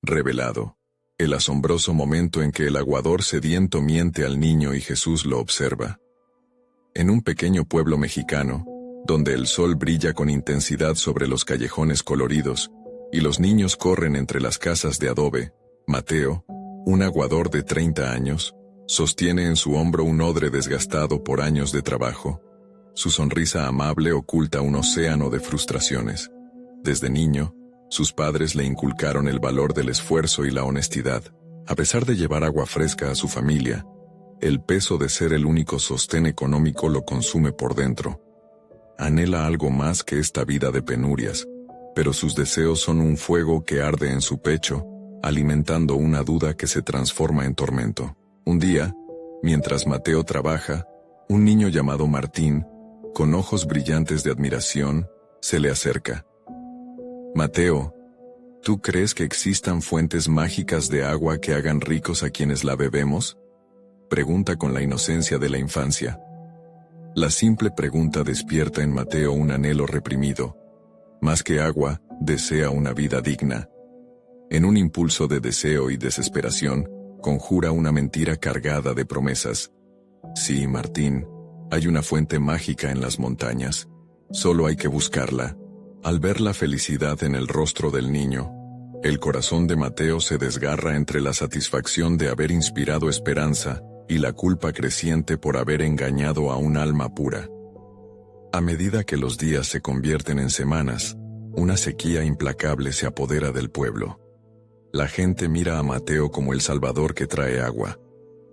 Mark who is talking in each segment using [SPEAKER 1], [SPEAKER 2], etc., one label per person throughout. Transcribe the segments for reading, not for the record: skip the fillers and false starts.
[SPEAKER 1] Revelado. El asombroso momento en que el aguador sediento miente al niño y Jesús lo observa. En un pequeño pueblo mexicano, donde el sol brilla con intensidad sobre los callejones coloridos, y los niños corren entre las casas de adobe, Mateo, un aguador de 30 años, sostiene en su hombro un odre desgastado por años de trabajo. Su sonrisa amable oculta un océano de frustraciones. Desde niño, sus padres le inculcaron el valor del esfuerzo y la honestidad. A pesar de llevar agua fresca a su familia, el peso de ser el único sostén económico lo consume por dentro. Anhela algo más que esta vida de penurias, pero sus deseos son un fuego que arde en su pecho, alimentando una duda que se transforma en tormento. Un día, mientras Mateo trabaja, un niño llamado Martín, con ojos brillantes de admiración, se le acerca. Mateo, ¿tú crees que existan fuentes mágicas de agua que hagan ricos a quienes la bebemos? Pregunta con la inocencia de la infancia. La simple pregunta despierta en Mateo un anhelo reprimido. Más que agua, desea una vida digna. En un impulso de deseo y desesperación, conjura una mentira cargada de promesas. Sí, Martín, hay una fuente mágica en las montañas. Solo hay que buscarla. Al ver la felicidad en el rostro del niño, el corazón de Mateo se desgarra entre la satisfacción de haber inspirado esperanza y la culpa creciente por haber engañado a un alma pura. A medida que los días se convierten en semanas, una sequía implacable se apodera del pueblo. La gente mira a Mateo como el salvador que trae agua,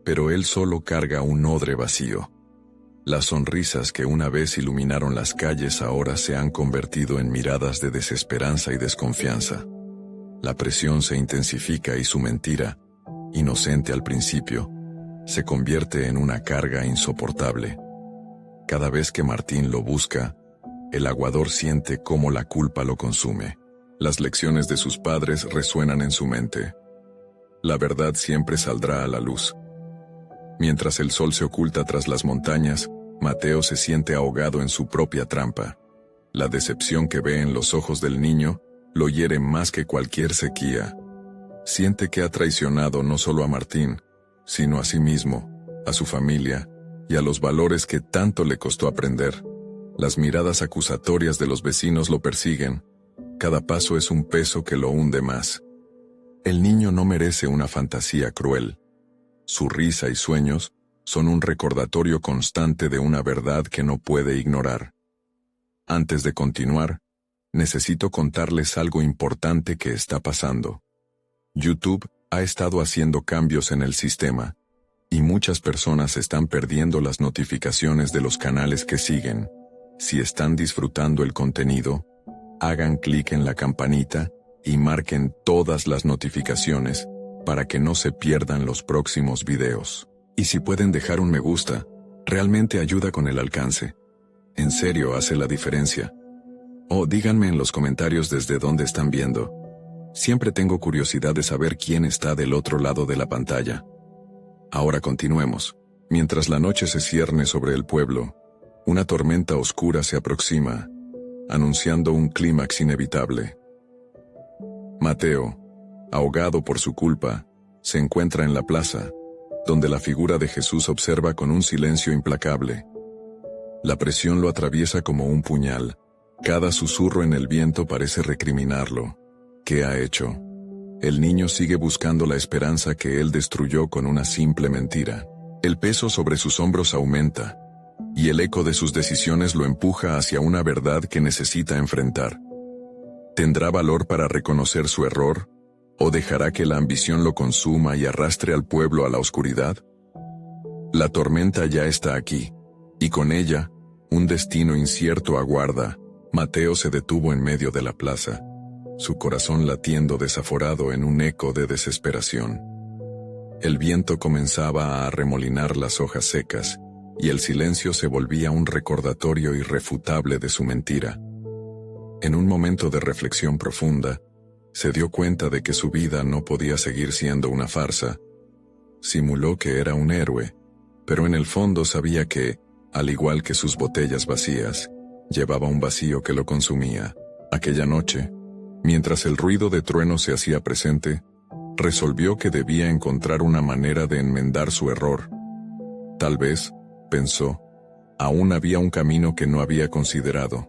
[SPEAKER 1] pero él solo carga un odre vacío. Las sonrisas que una vez iluminaron las calles ahora se han convertido en miradas de desesperanza y desconfianza. La presión se intensifica y su mentira, inocente al principio, se convierte en una carga insoportable. Cada vez que Martín lo busca, el aguador siente cómo la culpa lo consume. Las lecciones de sus padres resuenan en su mente. La verdad siempre saldrá a la luz. Mientras el sol se oculta tras las montañas, Mateo se siente ahogado en su propia trampa. La decepción que ve en los ojos del niño lo hiere más que cualquier sequía. Siente que ha traicionado no solo a Martín, sino a sí mismo, a su familia y a los valores que tanto le costó aprender. Las miradas acusatorias de los vecinos lo persiguen. Cada paso es un peso que lo hunde más. El niño no merece una fantasía cruel. Su risa y sueños son un recordatorio constante de una verdad que no puede ignorar. Antes de continuar, necesito contarles algo importante que está pasando. YouTube ha estado haciendo cambios en el sistema, y muchas personas están perdiendo las notificaciones de los canales que siguen. Si están disfrutando el contenido, hagan clic en la campanita y marquen todas las notificaciones para que no se pierdan los próximos videos. Y si pueden dejar un me gusta, realmente ayuda con el alcance. En serio hace la diferencia. O díganme en los comentarios desde dónde están viendo. Siempre tengo curiosidad de saber quién está del otro lado de la pantalla. Ahora continuemos. Mientras la noche se cierne sobre el pueblo, una tormenta oscura se aproxima, anunciando un clímax inevitable. Mateo, ahogado por su culpa, se encuentra en la plaza, donde la figura de Jesús observa con un silencio implacable. La presión lo atraviesa como un puñal. Cada susurro en el viento parece recriminarlo. ¿Qué ha hecho? El niño sigue buscando la esperanza que él destruyó con una simple mentira. El peso sobre sus hombros aumenta, y el eco de sus decisiones lo empuja hacia una verdad que necesita enfrentar. ¿Tendrá valor para reconocer su error? ¿O dejará que la ambición lo consuma y arrastre al pueblo a la oscuridad? La tormenta ya está aquí, y con ella, un destino incierto aguarda. Mateo se detuvo en medio de la plaza, su corazón latiendo desaforado en un eco de desesperación. El viento comenzaba a arremolinar las hojas secas, y el silencio se volvía un recordatorio irrefutable de su mentira. En un momento de reflexión profunda, se dio cuenta de que su vida no podía seguir siendo una farsa. Simuló que era un héroe, pero en el fondo sabía que, al igual que sus botellas vacías, llevaba un vacío que lo consumía. Aquella noche, mientras el ruido de trueno se hacía presente, Resolvió que debía encontrar una manera de enmendar su error. Tal vez, pensó, aún había un camino que no había considerado.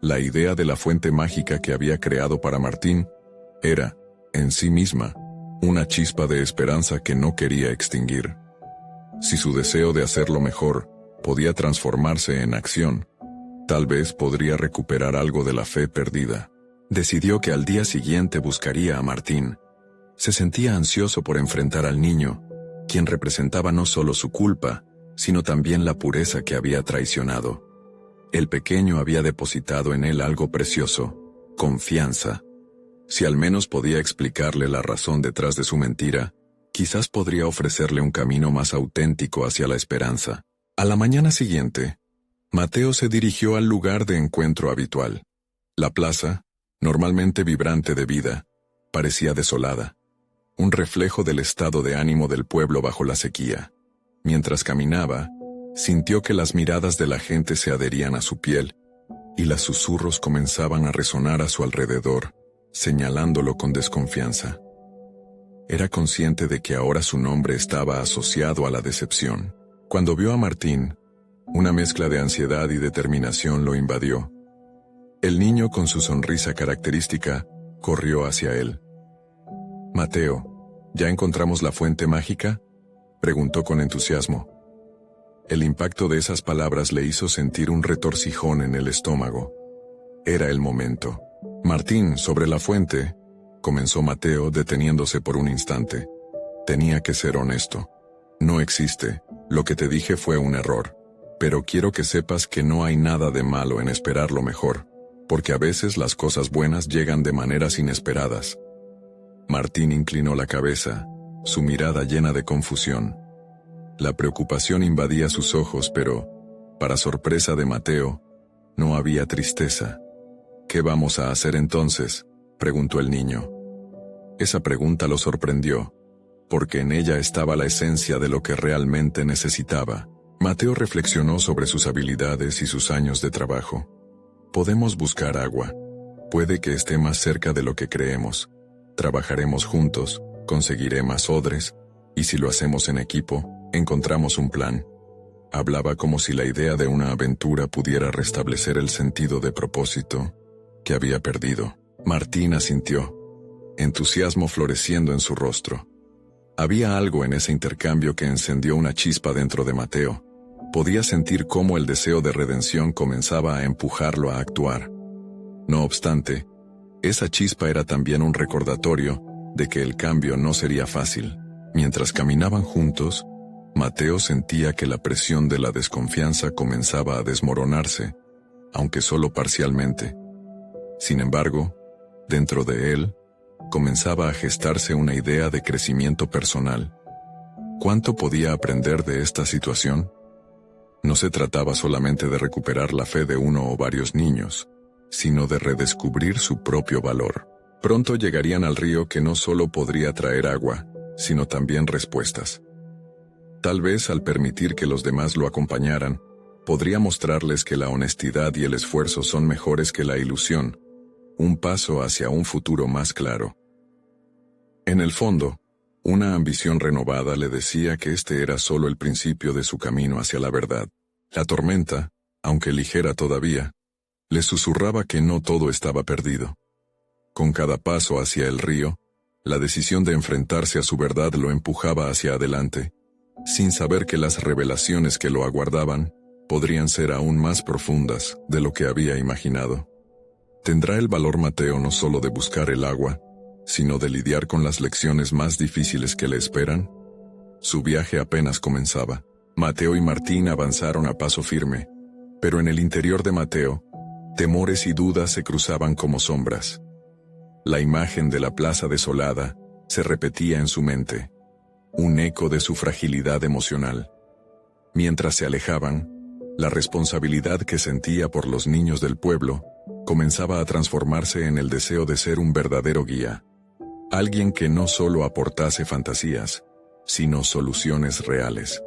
[SPEAKER 1] La idea de la fuente mágica que había creado para Martín era, en sí misma, una chispa de esperanza que no quería extinguir. Si su deseo de hacerlo mejor podía transformarse en acción, tal vez podría recuperar algo de la fe perdida. Decidió que al día siguiente buscaría a Martín. Se sentía ansioso por enfrentar al niño, quien representaba no solo su culpa, sino también la pureza que había traicionado. El pequeño había depositado en él algo precioso, confianza. Si al menos podía explicarle la razón detrás de su mentira, quizás podría ofrecerle un camino más auténtico hacia la esperanza. A la mañana siguiente, Mateo se dirigió al lugar de encuentro habitual. La plaza, normalmente vibrante de vida, parecía desolada, un reflejo del estado de ánimo del pueblo bajo la sequía. Mientras caminaba, sintió que las miradas de la gente se adherían a su piel, y los susurros comenzaban a resonar a su alrededor, señalándolo con desconfianza. Era consciente de que ahora su nombre estaba asociado a la decepción. Cuando vio a Martín, una mezcla de ansiedad y determinación lo invadió. El niño, con su sonrisa característica, corrió hacia él. «Mateo, ¿ya encontramos la fuente mágica?», preguntó con entusiasmo. El impacto de esas palabras le hizo sentir un retorcijón en el estómago. Era el momento. «Martín, sobre la fuente», comenzó Mateo, deteniéndose por un instante. «Tenía que ser honesto. No existe. Lo que te dije fue un error. Pero quiero que sepas que no hay nada de malo en esperar lo mejor, porque a veces las cosas buenas llegan de maneras inesperadas». Martín inclinó la cabeza, su mirada llena de confusión. La preocupación invadía sus ojos, pero, para sorpresa de Mateo, no había tristeza. «¿Qué vamos a hacer entonces?», preguntó el niño. Esa pregunta lo sorprendió, porque en ella estaba la esencia de lo que realmente necesitaba. Mateo reflexionó sobre sus habilidades y sus años de trabajo. «Podemos buscar agua. Puede que esté más cerca de lo que creemos. Trabajaremos juntos, conseguiré más odres, y si lo hacemos en equipo, encontramos un plan». Hablaba como si la idea de una aventura pudiera restablecer el sentido de propósito que había perdido. Martín asintió, entusiasmo floreciendo en su rostro. Había algo en ese intercambio que encendió una chispa dentro de Mateo. Podía sentir cómo el deseo de redención comenzaba a empujarlo a actuar. No obstante, esa chispa era también un recordatorio de que el cambio no sería fácil. Mientras caminaban juntos, Mateo sentía que la presión de la desconfianza comenzaba a desmoronarse, aunque solo parcialmente. Sin embargo, dentro de él, comenzaba a gestarse una idea de crecimiento personal. ¿Cuánto podía aprender de esta situación? No se trataba solamente de recuperar la fe de uno o varios niños, sino de redescubrir su propio valor. Pronto llegarían al río que no solo podría traer agua, sino también respuestas. Tal vez al permitir que los demás lo acompañaran, podría mostrarles que la honestidad y el esfuerzo son mejores que la ilusión, un paso hacia un futuro más claro. En el fondo, una ambición renovada le decía que este era solo el principio de su camino hacia la verdad. La tormenta, aunque ligera todavía, le susurraba que no todo estaba perdido. Con cada paso hacia el río, la decisión de enfrentarse a su verdad lo empujaba hacia adelante, sin saber que las revelaciones que lo aguardaban podrían ser aún más profundas de lo que había imaginado. ¿Tendrá el valor Mateo no solo de buscar el agua, sino de lidiar con las lecciones más difíciles que le esperan? Su viaje apenas comenzaba. Mateo y Martín avanzaron a paso firme, pero en el interior de Mateo, temores y dudas se cruzaban como sombras. La imagen de la plaza desolada se repetía en su mente, un eco de su fragilidad emocional. Mientras se alejaban, la responsabilidad que sentía por los niños del pueblo comenzaba a transformarse en el deseo de ser un verdadero guía. Alguien que no solo aportase fantasías, sino soluciones reales.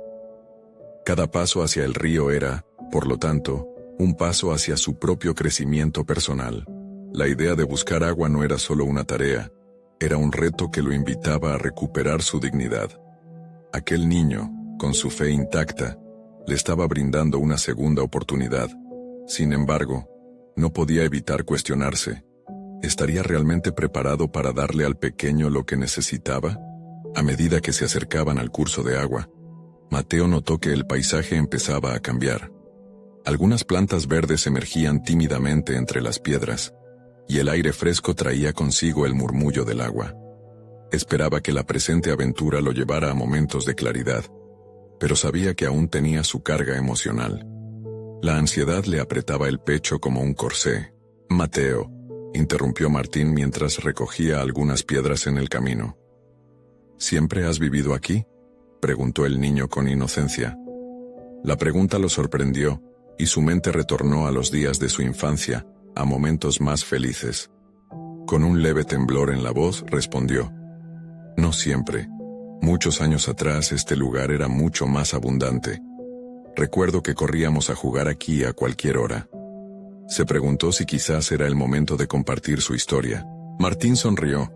[SPEAKER 1] Cada paso hacia el río era, por lo tanto, un paso hacia su propio crecimiento personal. La idea de buscar agua no era solo una tarea, Era un reto que lo invitaba a recuperar su dignidad. Aquel niño, con su fe intacta, le estaba brindando una segunda oportunidad. Sin embargo, no podía evitar cuestionarse. ¿Estaría realmente preparado para darle al pequeño lo que necesitaba? A medida que se acercaban al curso de agua, Mateo notó que el paisaje empezaba a cambiar. Algunas plantas verdes emergían tímidamente entre las piedras, y el aire fresco traía consigo el murmullo del agua. Esperaba que la presente aventura lo llevara a momentos de claridad, pero sabía que aún tenía su carga emocional. La ansiedad le apretaba el pecho como un corsé. «Mateo», interrumpió Martín mientras recogía algunas piedras en el camino. «¿Siempre has vivido aquí?», preguntó el niño con inocencia. La pregunta lo sorprendió, y su mente retornó a los días de su infancia, a momentos más felices. Con un leve temblor en la voz, respondió: «No siempre. Muchos años atrás este lugar era mucho más abundante. Recuerdo que corríamos a jugar aquí a cualquier hora». Se preguntó si quizás era el momento de compartir su historia. Martín sonrió,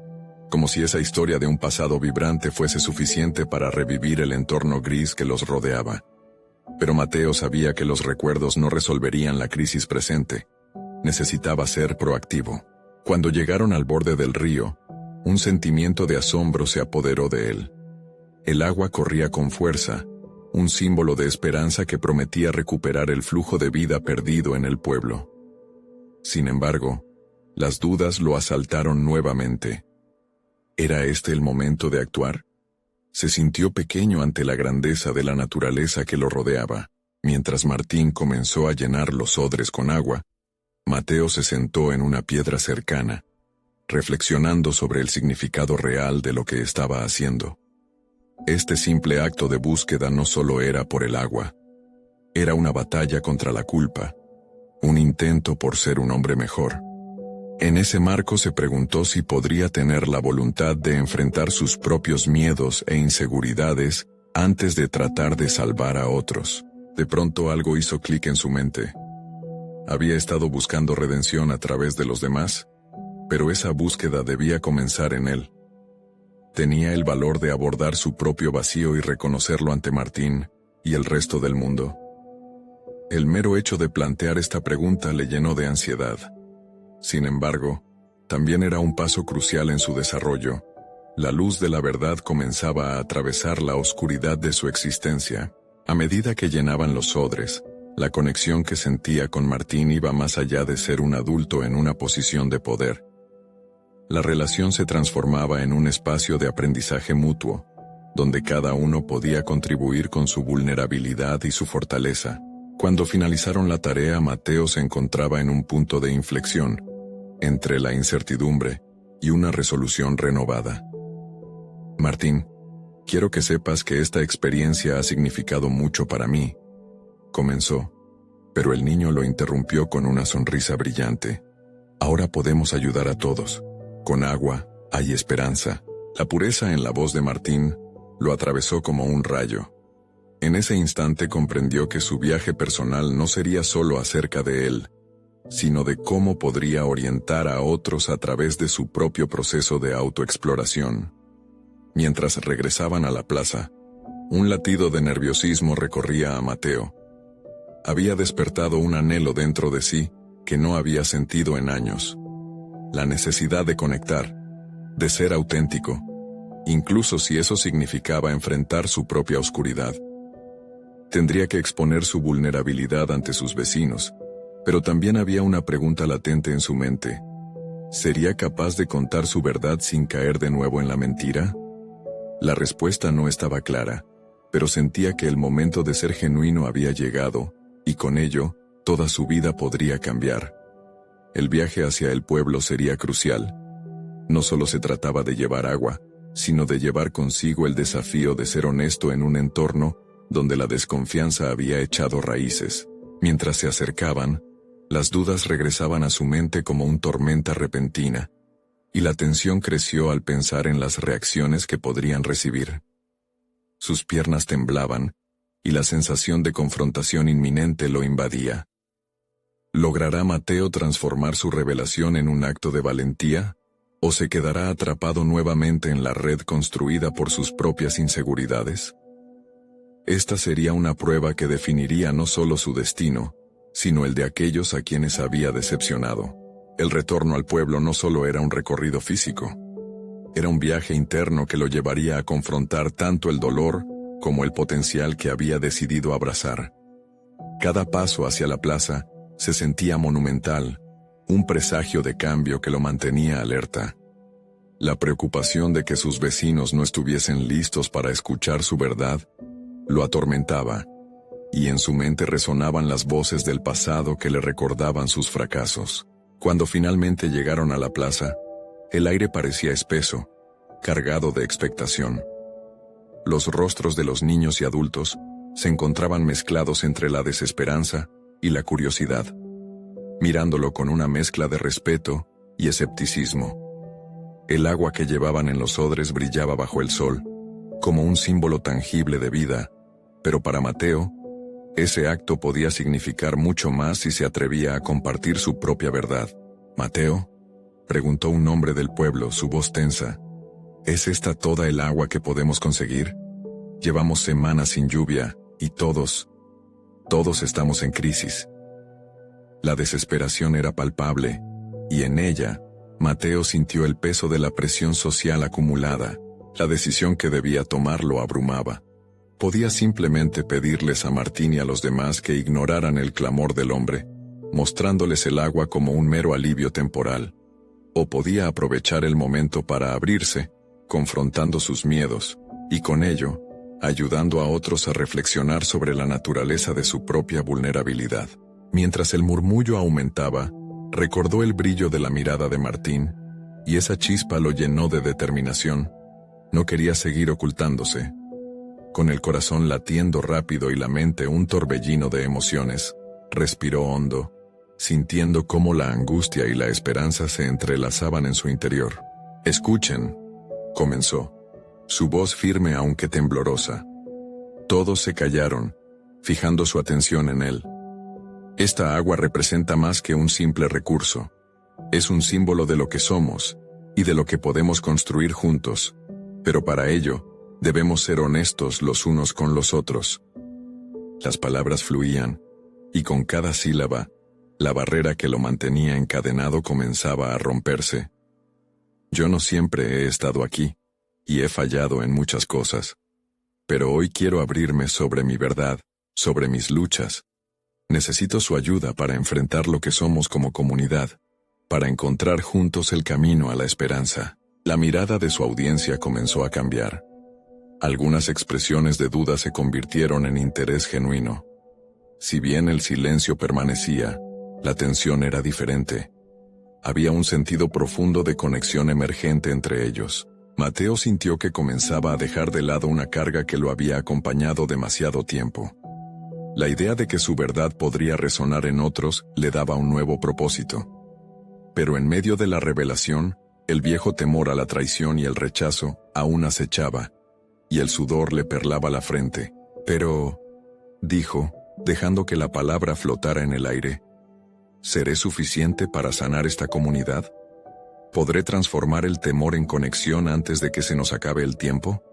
[SPEAKER 1] como si esa historia de un pasado vibrante fuese suficiente para revivir el entorno gris que los rodeaba. Pero Mateo sabía que los recuerdos no resolverían la crisis presente. Necesitaba ser proactivo. Cuando llegaron al borde del río, un sentimiento de asombro se apoderó de él. El agua corría con fuerza, un símbolo de esperanza que prometía recuperar el flujo de vida perdido en el pueblo. Sin embargo, las dudas lo asaltaron nuevamente. ¿Era este el momento de actuar? Se sintió pequeño ante la grandeza de la naturaleza que lo rodeaba. Mientras Martín comenzó a llenar los odres con agua, Mateo se sentó en una piedra cercana, reflexionando sobre el significado real de lo que estaba haciendo. Este simple acto de búsqueda no solo era por el agua, era una batalla contra la culpa, un intento por ser un hombre mejor. En ese marco se preguntó si podría tener la voluntad de enfrentar sus propios miedos e inseguridades antes de tratar de salvar a otros. De pronto algo hizo clic en su mente. Había estado buscando redención a través de los demás, pero esa búsqueda debía comenzar en él. Tenía el valor de abordar su propio vacío y reconocerlo ante Martín y el resto del mundo. El mero hecho de plantear esta pregunta le llenó de ansiedad. Sin embargo, también era un paso crucial en su desarrollo. La luz de la verdad comenzaba a atravesar la oscuridad de su existencia. A medida que llenaban los odres, la conexión que sentía con Martín iba más allá de ser un adulto en una posición de poder. La relación se transformaba en un espacio de aprendizaje mutuo, donde cada uno podía contribuir con su vulnerabilidad y su fortaleza. Cuando finalizaron la tarea, Mateo se encontraba en un punto de inflexión, entre la incertidumbre y una resolución renovada. «Martín, quiero que sepas que esta experiencia ha significado mucho para mí», comenzó, pero el niño lo interrumpió con una sonrisa brillante. «Ahora podemos ayudar a todos. Con agua hay esperanza». La pureza en la voz de Martín lo atravesó como un rayo. En ese instante comprendió que su viaje personal no sería solo acerca de él, sino de cómo podría orientar a otros a través de su propio proceso de autoexploración. Mientras regresaban a la plaza, un latido de nerviosismo recorría a Mateo. Había despertado un anhelo dentro de sí que no había sentido en años. La necesidad de conectar, de ser auténtico, incluso si eso significaba enfrentar su propia oscuridad. Tendría que exponer su vulnerabilidad ante sus vecinos, pero también había una pregunta latente en su mente. ¿Sería capaz de contar su verdad sin caer de nuevo en la mentira? La respuesta no estaba clara, pero sentía que el momento de ser genuino había llegado, y con ello, toda su vida podría cambiar. El viaje hacia el pueblo sería crucial. No solo se trataba de llevar agua, sino de llevar consigo el desafío de ser honesto en un entorno donde la desconfianza había echado raíces. Mientras se acercaban, las dudas regresaban a su mente como una tormenta repentina, y la tensión creció al pensar en las reacciones que podrían recibir. Sus piernas temblaban, y la sensación de confrontación inminente lo invadía. ¿Logrará Mateo transformar su revelación en un acto de valentía, ¿O se quedará atrapado nuevamente en la red construida por sus propias inseguridades? Esta sería una prueba que definiría no solo su destino, sino el de aquellos a quienes había decepcionado. El retorno al pueblo no solo era un recorrido físico, era un viaje interno que lo llevaría a confrontar tanto el dolor como el potencial que había decidido abrazar. Cada paso hacia la plaza se sentía monumental, un presagio de cambio que lo mantenía alerta. La preocupación de que sus vecinos no estuviesen listos para escuchar su verdad lo atormentaba, y en su mente resonaban las voces del pasado que le recordaban sus fracasos. Cuando finalmente llegaron a la plaza, el aire parecía espeso, cargado de expectación. Los rostros de los niños y adultos se encontraban mezclados entre la desesperanza y la curiosidad, mirándolo con una mezcla de respeto y escepticismo. El agua que llevaban en los odres brillaba bajo el sol, como un símbolo tangible de vida, pero para Mateo, ese acto podía significar mucho más si se atrevía a compartir su propia verdad. «Mateo», preguntó un hombre del pueblo, su voz tensa, «¿es esta toda el agua que podemos conseguir? Llevamos semanas sin lluvia, y todos estamos en crisis». La desesperación era palpable, y en ella, Mateo sintió el peso de la presión social acumulada. La decisión que debía tomar lo abrumaba. Podía simplemente pedirles a Martín y a los demás que ignoraran el clamor del hombre, mostrándoles el agua como un mero alivio temporal. O podía aprovechar el momento para abrirse, confrontando sus miedos, y con ello, ayudando a otros a reflexionar sobre la naturaleza de su propia vulnerabilidad. Mientras el murmullo aumentaba, recordó el brillo de la mirada de Martín, y esa chispa lo llenó de determinación. No quería seguir ocultándose. Con el corazón latiendo rápido y la mente un torbellino de emociones, respiró hondo, sintiendo cómo la angustia y la esperanza se entrelazaban en su interior. «Escuchen», comenzó, su voz firme aunque temblorosa. Todos se callaron, fijando su atención en él. «Esta agua representa más que un simple recurso. Es un símbolo de lo que somos, y de lo que podemos construir juntos. Pero para ello, debemos ser honestos los unos con los otros». Las palabras fluían, y con cada sílaba, la barrera que lo mantenía encadenado comenzaba a romperse. «Yo no siempre he estado aquí, y he fallado en muchas cosas. Pero hoy quiero abrirme sobre mi verdad, sobre mis luchas. Necesito su ayuda para enfrentar lo que somos como comunidad, para encontrar juntos el camino a la esperanza». La mirada de su audiencia comenzó a cambiar. Algunas expresiones de duda se convirtieron en interés genuino. Si bien el silencio permanecía, la tensión era diferente. Había un sentido profundo de conexión emergente entre ellos. Mateo sintió que comenzaba a dejar de lado una carga que lo había acompañado demasiado tiempo. La idea de que su verdad podría resonar en otros le daba un nuevo propósito. Pero en medio de la revelación, el viejo temor a la traición y el rechazo aún acechaba, y el sudor le perlaba la frente. «Pero», dijo, dejando que la palabra flotara en el aire, ¿seré suficiente para sanar esta comunidad? ¿Podré transformar el temor en conexión antes de que se nos acabe el tiempo?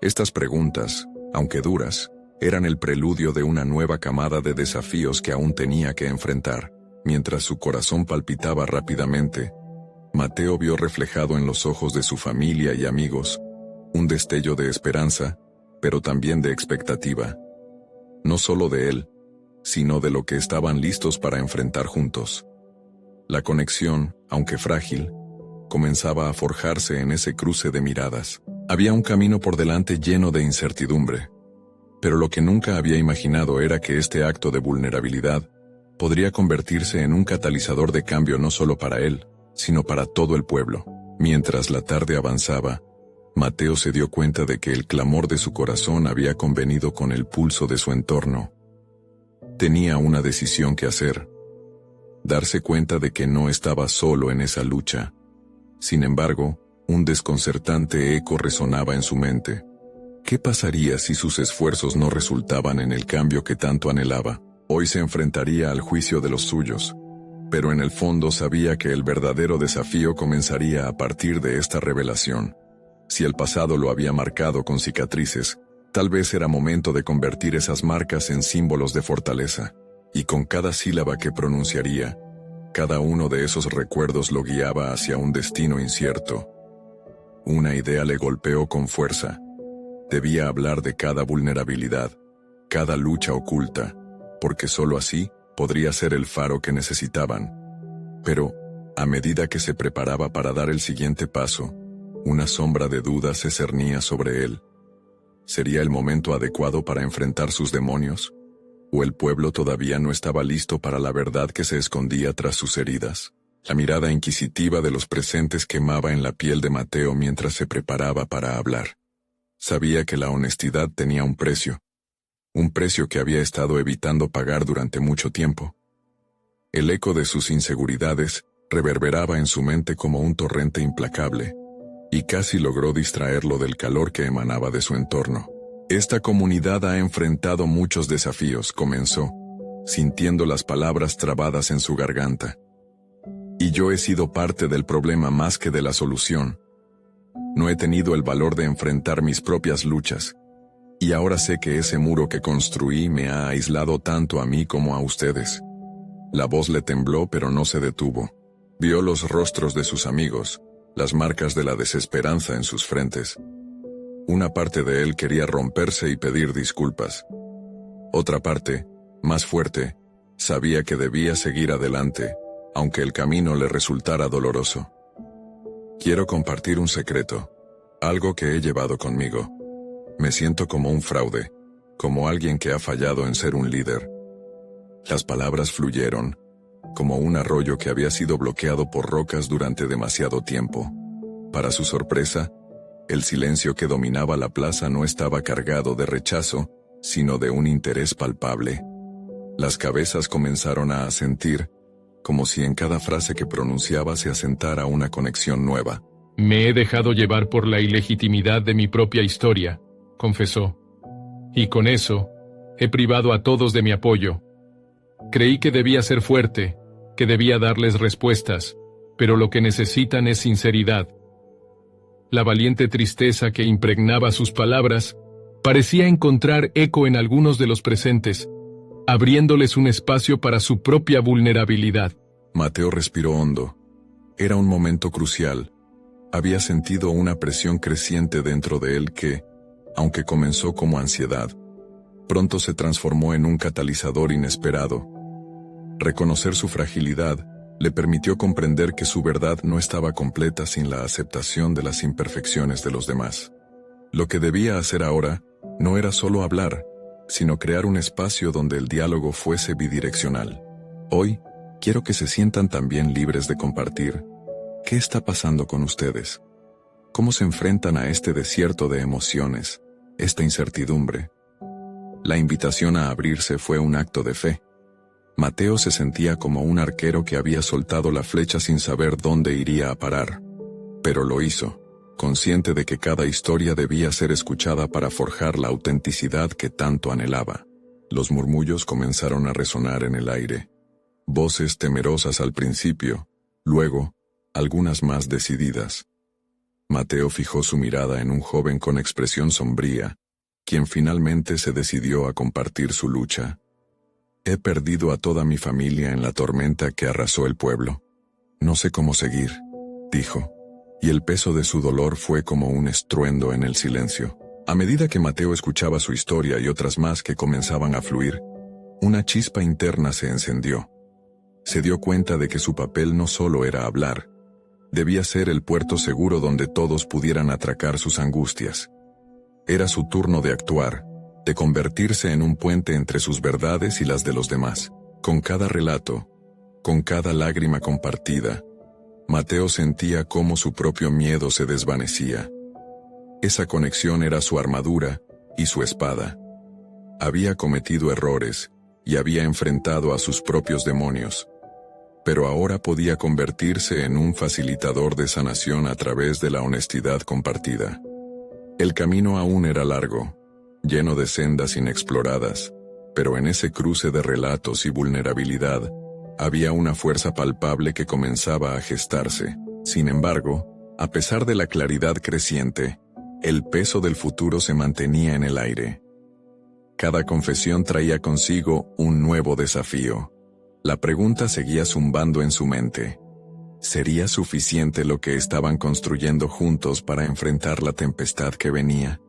[SPEAKER 1] Estas preguntas, aunque duras, eran el preludio de una nueva camada de desafíos que aún tenía que enfrentar. Mientras su corazón palpitaba rápidamente, Mateo vio reflejado en los ojos de su familia y amigos un destello de esperanza, pero también de expectativa. No solo de él, sino de lo que estaban listos para enfrentar juntos. La conexión, aunque frágil, comenzaba a forjarse en ese cruce de miradas. Había un camino por delante lleno de incertidumbre, pero lo que nunca había imaginado era que este acto de vulnerabilidad podría convertirse en un catalizador de cambio no solo para él, sino para todo el pueblo. Mientras la tarde avanzaba, Mateo se dio cuenta de que el clamor de su corazón había convenido con el pulso de su entorno. Tenía una decisión que hacer: darse cuenta de que no estaba solo en esa lucha. Sin embargo, un desconcertante eco resonaba en su mente. ¿Qué pasaría si sus esfuerzos no resultaban en el cambio que tanto anhelaba? Hoy se enfrentaría al juicio de los suyos. pero en el fondo sabía que el verdadero desafío comenzaría a partir de esta revelación. Si el pasado lo había marcado con cicatrices, tal vez era momento de convertir esas marcas en símbolos de fortaleza, y con cada sílaba que pronunciaría, cada uno de esos recuerdos lo guiaba hacia un destino incierto. Una idea le golpeó con fuerza. Debía hablar de cada vulnerabilidad, cada lucha oculta, porque sólo así podría ser el faro que necesitaban. Pero, a medida que se preparaba para dar el siguiente paso, una sombra de duda se cernía sobre él. ¿Sería el momento adecuado para enfrentar sus demonios? ¿O el pueblo todavía no estaba listo para la verdad que se escondía tras sus heridas? La mirada inquisitiva de los presentes quemaba en la piel de Mateo mientras se preparaba para hablar. Sabía que la honestidad tenía un precio que había estado evitando pagar durante mucho tiempo. El eco de sus inseguridades reverberaba en su mente como un torrente implacable, y casi logró distraerlo del calor que emanaba de su entorno. Esta comunidad ha enfrentado muchos desafíos, comenzó, sintiendo las palabras trabadas en su garganta. Y yo he sido parte del problema más que de la solución. No he tenido el valor de enfrentar mis propias luchas, y ahora sé que ese muro que construí me ha aislado tanto a mí como a ustedes. La voz le tembló, pero no se detuvo. Vio los rostros de sus amigos, las marcas de la desesperanza en sus frentes. Una parte de él quería romperse y pedir disculpas. Otra parte, más fuerte, sabía que debía seguir adelante, aunque el camino le resultara doloroso. Quiero compartir un secreto, algo que he llevado conmigo. Me siento como un fraude, como alguien que ha fallado en ser un líder. Las palabras fluyeron, como un arroyo que había sido bloqueado por rocas durante demasiado tiempo. Para su sorpresa, el silencio que dominaba la plaza no estaba cargado de rechazo, sino de un interés palpable. Las cabezas comenzaron a asentir, como si en cada frase que pronunciaba se asentara una conexión nueva.
[SPEAKER 2] Me he dejado llevar por la ilegitimidad de mi propia historia, confesó. Y con eso, he privado a todos de mi apoyo. Creí que debía ser fuerte, que debía darles respuestas, pero lo que necesitan es sinceridad. La valiente tristeza que impregnaba sus palabras parecía encontrar eco en algunos de los presentes, abriéndoles un espacio para su propia vulnerabilidad.
[SPEAKER 1] Mateo respiró hondo. Era un momento crucial. Había sentido una presión creciente dentro de él que, aunque comenzó como ansiedad, pronto se transformó en un catalizador inesperado. Reconocer su fragilidad le permitió comprender que su verdad no estaba completa sin la aceptación de las imperfecciones de los demás. Lo que debía hacer ahora no era solo hablar, sino crear un espacio donde el diálogo fuese bidireccional. Hoy, quiero que se sientan también libres de compartir. ¿Qué está pasando con ustedes? ¿Cómo se enfrentan a este desierto de emociones, esta incertidumbre? La invitación a abrirse fue un acto de fe. Mateo se sentía como un arquero que había soltado la flecha sin saber dónde iría a parar. Pero lo hizo, consciente de que cada historia debía ser escuchada para forjar la autenticidad que tanto anhelaba. Los murmullos comenzaron a resonar en el aire. Voces temerosas al principio, luego, algunas más decididas. Mateo fijó su mirada en un joven con expresión sombría, quien finalmente se decidió a compartir su lucha. He perdido a toda mi familia en la tormenta que arrasó el pueblo. No sé cómo seguir, dijo, y el peso de su dolor fue como un estruendo en el silencio. A medida que Mateo escuchaba su historia y otras más que comenzaban a fluir, una chispa interna se encendió. Se dio cuenta de que su papel no solo era hablar, debía ser el puerto seguro donde todos pudieran atracar sus angustias. Era su turno de actuar, de convertirse en un puente entre sus verdades y las de los demás. Con cada relato, con cada lágrima compartida, Mateo sentía cómo su propio miedo se desvanecía. Esa conexión era su armadura y su espada. Había cometido errores y había enfrentado a sus propios demonios, pero ahora podía convertirse en un facilitador de sanación a través de la honestidad compartida. El camino aún era largo, lleno de sendas inexploradas, pero en ese cruce de relatos y vulnerabilidad, Había una fuerza palpable que comenzaba a gestarse. Sin embargo, a pesar de la claridad creciente, el peso del futuro se mantenía en el aire. Cada confesión traía consigo un nuevo desafío. La pregunta seguía zumbando en su mente. ¿Sería suficiente lo que estaban construyendo juntos para enfrentar la tempestad que venía?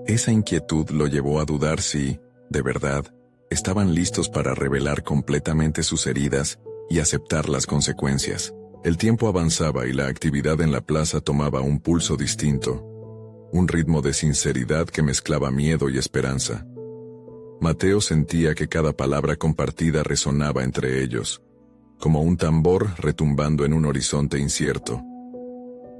[SPEAKER 1] Esa inquietud lo llevó a dudar si, de verdad, estaban listos para revelar completamente sus heridas y aceptar las consecuencias. El tiempo avanzaba y la actividad en la plaza tomaba un pulso distinto, un ritmo de sinceridad que mezclaba miedo y esperanza. Mateo sentía que cada palabra compartida resonaba entre ellos, como un tambor retumbando en un horizonte incierto.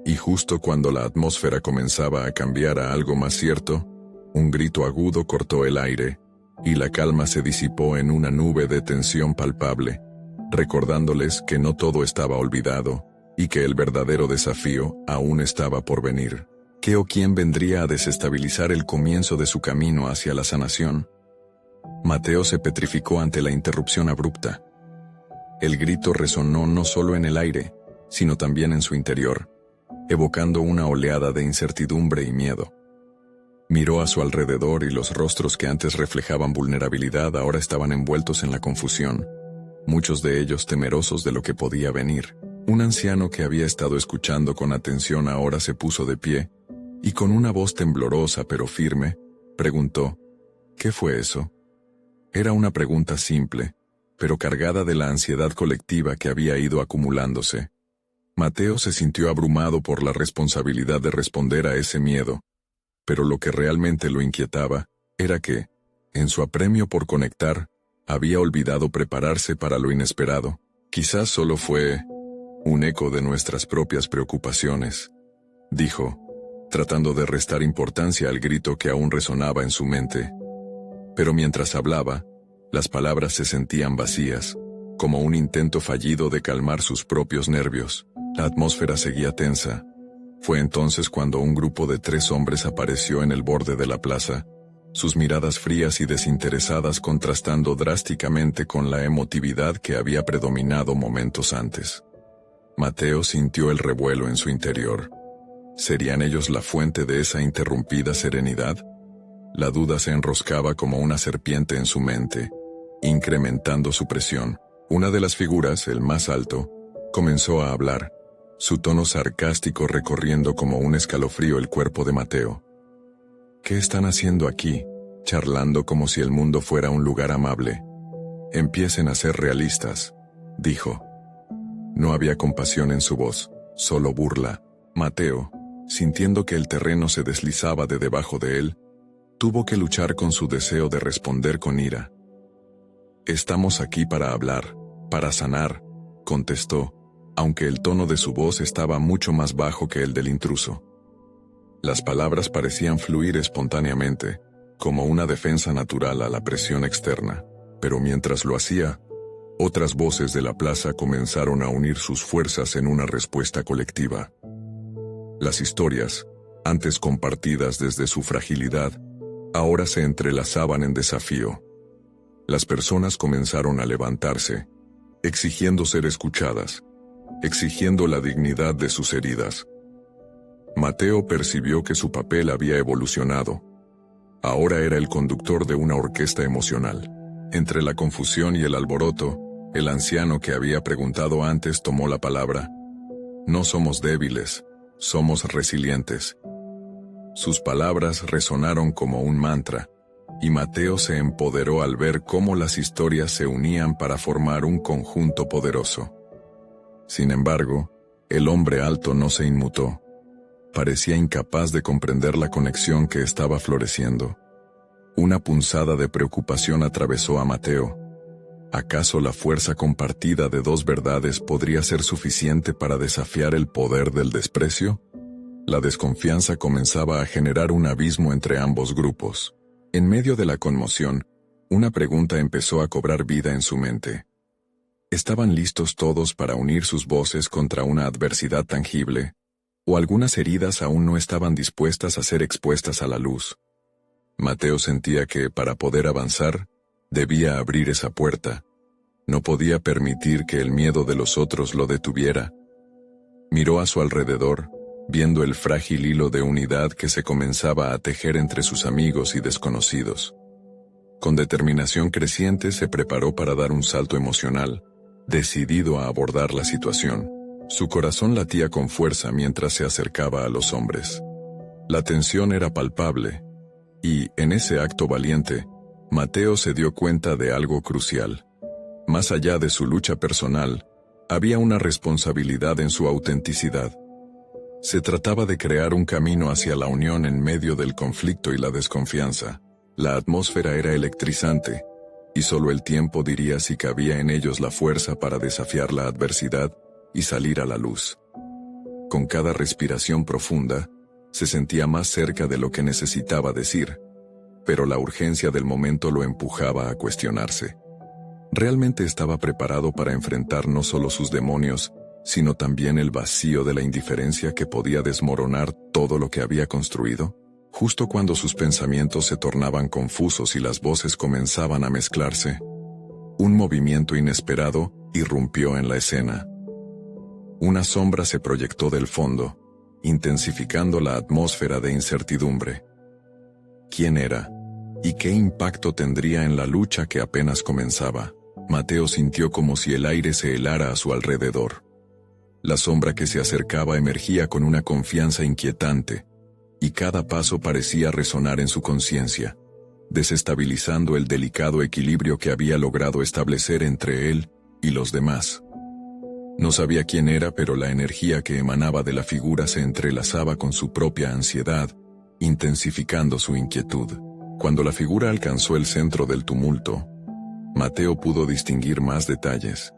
[SPEAKER 1] Y justo cuando la atmósfera comenzaba a cambiar a algo más cierto, un grito agudo cortó el aire, y la calma se disipó en una nube de tensión palpable, recordándoles que no todo estaba olvidado, y que el verdadero desafío aún estaba por venir. ¿Qué o quién vendría a desestabilizar el comienzo de su camino hacia la sanación? Mateo se petrificó ante la interrupción abrupta. El grito resonó no solo en el aire, sino también en su interior, evocando una oleada de incertidumbre y miedo. Miró a su alrededor y los rostros que antes reflejaban vulnerabilidad ahora estaban envueltos en la confusión, muchos de ellos temerosos de lo que podía venir. Un anciano que había estado escuchando con atención ahora se puso de pie, y con una voz temblorosa pero firme, preguntó: ¿Qué fue eso? Era una pregunta simple, pero cargada de la ansiedad colectiva que había ido acumulándose. Mateo se sintió abrumado por la responsabilidad de responder a ese miedo, pero lo que realmente lo inquietaba era que, en su apremio por conectar, había olvidado prepararse para lo inesperado. Quizás solo fue un eco de nuestras propias preocupaciones, dijo, tratando de restar importancia al grito que aún resonaba en su mente. Pero mientras hablaba, las palabras se sentían vacías, como un intento fallido de calmar sus propios nervios. La atmósfera seguía tensa. Fue entonces cuando un grupo de 3 hombres apareció en el borde de la plaza, sus miradas frías y desinteresadas contrastando drásticamente con la emotividad que había predominado momentos antes. Mateo sintió el revuelo en su interior. ¿Serían ellos la fuente de esa interrumpida serenidad? La duda se enroscaba como una serpiente en su mente, incrementando su presión. Una de las figuras, el más alto, comenzó a hablar, su tono sarcástico recorriendo como un escalofrío el cuerpo de Mateo. ¿Qué están haciendo aquí, charlando como si el mundo fuera un lugar amable? Empiecen a ser realistas, dijo. No había compasión en su voz, solo burla. Mateo, sintiendo que el terreno se deslizaba de debajo de él, tuvo que luchar con su deseo de responder con ira. Estamos aquí para hablar, para sanar, contestó, aunque el tono de su voz estaba mucho más bajo que el del intruso. Las palabras parecían fluir espontáneamente, como una defensa natural a la presión externa, pero mientras lo hacía, otras voces de la plaza comenzaron a unir sus fuerzas en una respuesta colectiva. Las historias, antes compartidas desde su fragilidad, ahora se entrelazaban en desafío. Las personas comenzaron a levantarse, exigiendo ser escuchadas, exigiendo la dignidad de sus heridas. Mateo percibió que su papel había evolucionado. Ahora era el conductor de una orquesta emocional. Entre la confusión y el alboroto, el anciano que había preguntado antes tomó la palabra. No somos débiles, somos resilientes. Sus palabras resonaron como un mantra, y Mateo se empoderó al ver cómo las historias se unían para formar un conjunto poderoso. Sin embargo, el hombre alto no se inmutó. Parecía incapaz de comprender la conexión que estaba floreciendo. Una punzada de preocupación atravesó a Mateo. ¿Acaso la fuerza compartida de 2 verdades podría ser suficiente para desafiar el poder del desprecio? La desconfianza comenzaba a generar un abismo entre ambos grupos. En medio de la conmoción, una pregunta empezó a cobrar vida en su mente. ¿Estaban listos todos para unir sus voces contra una adversidad tangible? ¿O algunas heridas aún no estaban dispuestas a ser expuestas a la luz? Mateo sentía que, para poder avanzar, debía abrir esa puerta. No podía permitir que el miedo de los otros lo detuviera. Miró a su alrededor, viendo el frágil hilo de unidad que se comenzaba a tejer entre sus amigos y desconocidos. Con determinación creciente se preparó para dar un salto emocional, decidido a abordar la situación. Su corazón latía con fuerza mientras se acercaba a los hombres. La tensión era palpable, y, en ese acto valiente, Mateo se dio cuenta de algo crucial. Más allá de su lucha personal, había una responsabilidad en su autenticidad. Se trataba de crear un camino hacia la unión en medio del conflicto y la desconfianza. La atmósfera era electrizante, y solo el tiempo diría si cabía en ellos la fuerza para desafiar la adversidad y salir a la luz. Con cada respiración profunda, se sentía más cerca de lo que necesitaba decir, pero la urgencia del momento lo empujaba a cuestionarse. ¿Realmente estaba preparado para enfrentar no solo sus demonios, sino también el vacío de la indiferencia que podía desmoronar todo lo que había construido? Justo cuando sus pensamientos se tornaban confusos y las voces comenzaban a mezclarse, un movimiento inesperado irrumpió en la escena. Una sombra se proyectó del fondo, intensificando la atmósfera de incertidumbre. ¿Quién era? ¿Y qué impacto tendría en la lucha que apenas comenzaba? Mateo sintió como si el aire se helara a su alrededor. La sombra que se acercaba emergía con una confianza inquietante, y cada paso parecía resonar en su conciencia, desestabilizando el delicado equilibrio que había logrado establecer entre él y los demás. No sabía quién era, pero la energía que emanaba de la figura se entrelazaba con su propia ansiedad, intensificando su inquietud. Cuando la figura alcanzó el centro del tumulto, Mateo pudo distinguir más detalles.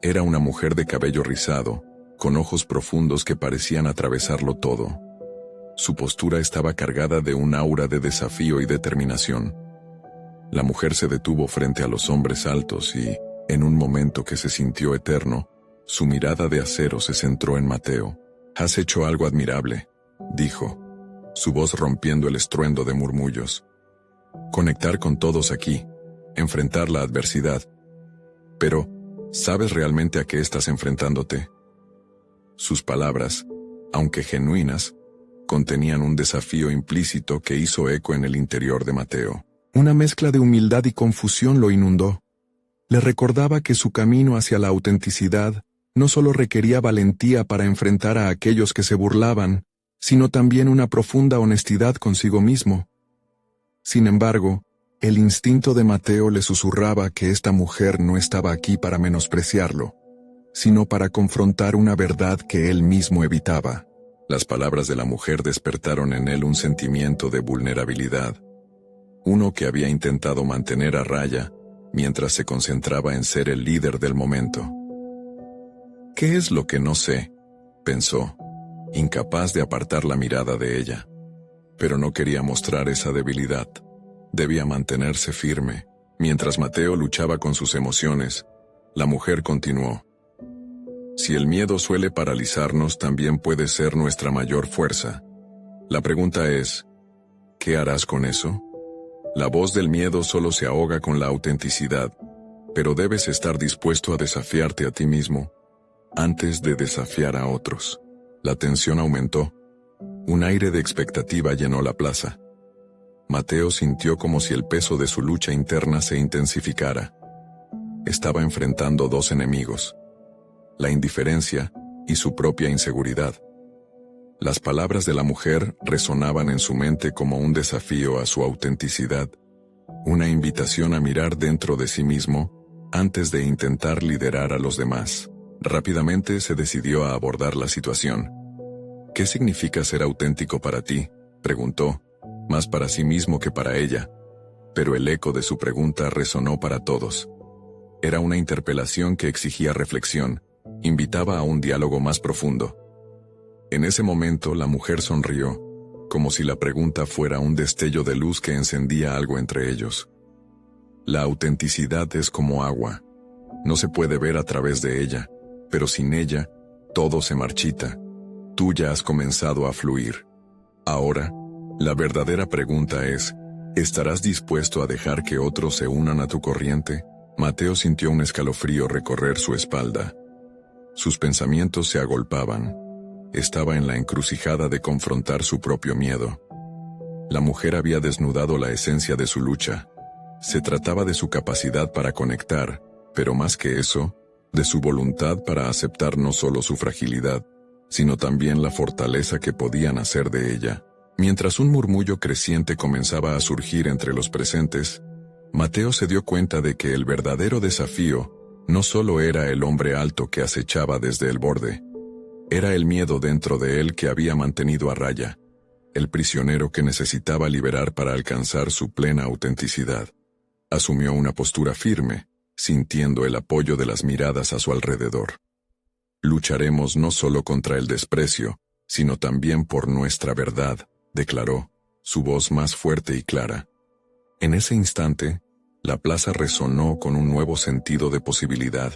[SPEAKER 1] Era una mujer de cabello rizado, con ojos profundos que parecían atravesarlo todo. Su postura estaba cargada de un aura de desafío y determinación. La mujer se detuvo frente a los hombres altos y, en un momento que se sintió eterno, su mirada de acero se centró en Mateo. «Has hecho algo admirable», dijo, su voz rompiendo el estruendo de murmullos. «Conectar con todos aquí, enfrentar la adversidad. Pero, ¿sabes realmente a qué estás enfrentándote?» Sus palabras, aunque genuinas, contenían un desafío implícito que hizo eco en el interior de Mateo. Una mezcla de humildad y confusión lo inundó. Le recordaba que su camino hacia la autenticidad no solo requería valentía para enfrentar a aquellos que se burlaban, sino también una profunda honestidad consigo mismo. Sin embargo, el instinto de Mateo le susurraba que esta mujer no estaba aquí para menospreciarlo, sino para confrontar una verdad que él mismo evitaba. Las palabras de la mujer despertaron en él un sentimiento de vulnerabilidad, uno que había intentado mantener a raya mientras se concentraba en ser el líder del momento. «¿Qué es lo que no sé?», pensó, incapaz de apartar la mirada de ella. Pero no quería mostrar esa debilidad. Debía mantenerse firme. Mientras Mateo luchaba con sus emociones, la mujer continuó. «Si el miedo suele paralizarnos, también puede ser nuestra mayor fuerza. La pregunta es, ¿qué harás con eso? La voz del miedo solo se ahoga con la autenticidad, pero debes estar dispuesto a desafiarte a ti mismo antes de desafiar a otros». La tensión aumentó. Un aire de expectativa llenó la plaza. Mateo sintió como si el peso de su lucha interna se intensificara. Estaba enfrentando dos enemigos: la indiferencia y su propia inseguridad. Las palabras de la mujer resonaban en su mente como un desafío a su autenticidad, una invitación a mirar dentro de sí mismo antes de intentar liderar a los demás. Rápidamente se decidió a abordar la situación. «¿Qué significa ser auténtico para ti?», preguntó, más para sí mismo que para ella. Pero el eco de su pregunta resonó para todos. Era una interpelación que exigía reflexión, invitaba a un diálogo más profundo. En ese momento la mujer sonrió, como si la pregunta fuera un destello de luz que encendía algo entre ellos. La autenticidad es como agua. No se puede ver a través de ella, pero sin ella, todo se marchita. Tú ya has comenzado a fluir. Ahora, la verdadera pregunta es, ¿estarás dispuesto a dejar que otros se unan a tu corriente? Mateo sintió un escalofrío recorrer su espalda. Sus pensamientos se agolpaban. Estaba en la encrucijada de confrontar su propio miedo. La mujer había desnudado la esencia de su lucha. Se trataba de su capacidad para conectar, pero más que eso, de su voluntad para aceptar no solo su fragilidad, sino también la fortaleza que podía nacer de ella. Mientras un murmullo creciente comenzaba a surgir entre los presentes, Mateo se dio cuenta de que el verdadero desafío no solo era el hombre alto que acechaba desde el borde, era el miedo dentro de él que había mantenido a raya, el prisionero que necesitaba liberar para alcanzar su plena autenticidad. Asumió una postura firme, sintiendo el apoyo de las miradas a su alrededor. Lucharemos no solo contra el desprecio, sino también por nuestra verdad, declaró, su voz más fuerte y clara. En ese instante, la plaza resonó con un nuevo sentido de posibilidad,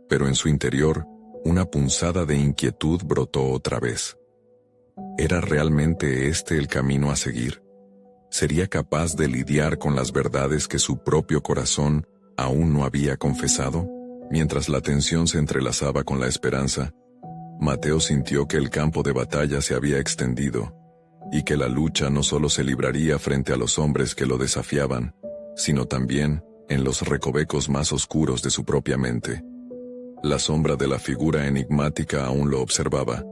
[SPEAKER 1] pero en su interior, una punzada de inquietud brotó otra vez. ¿Era realmente este el camino a seguir? ¿Sería capaz de lidiar con las verdades que su propio corazón aún no había confesado? Mientras la tensión se entrelazaba con la esperanza, Mateo sintió que el campo de batalla se había extendido, y que la lucha no solo se libraría frente a los hombres que lo desafiaban, sino también en los recovecos más oscuros de su propia mente. La sombra de la figura enigmática aún lo observaba,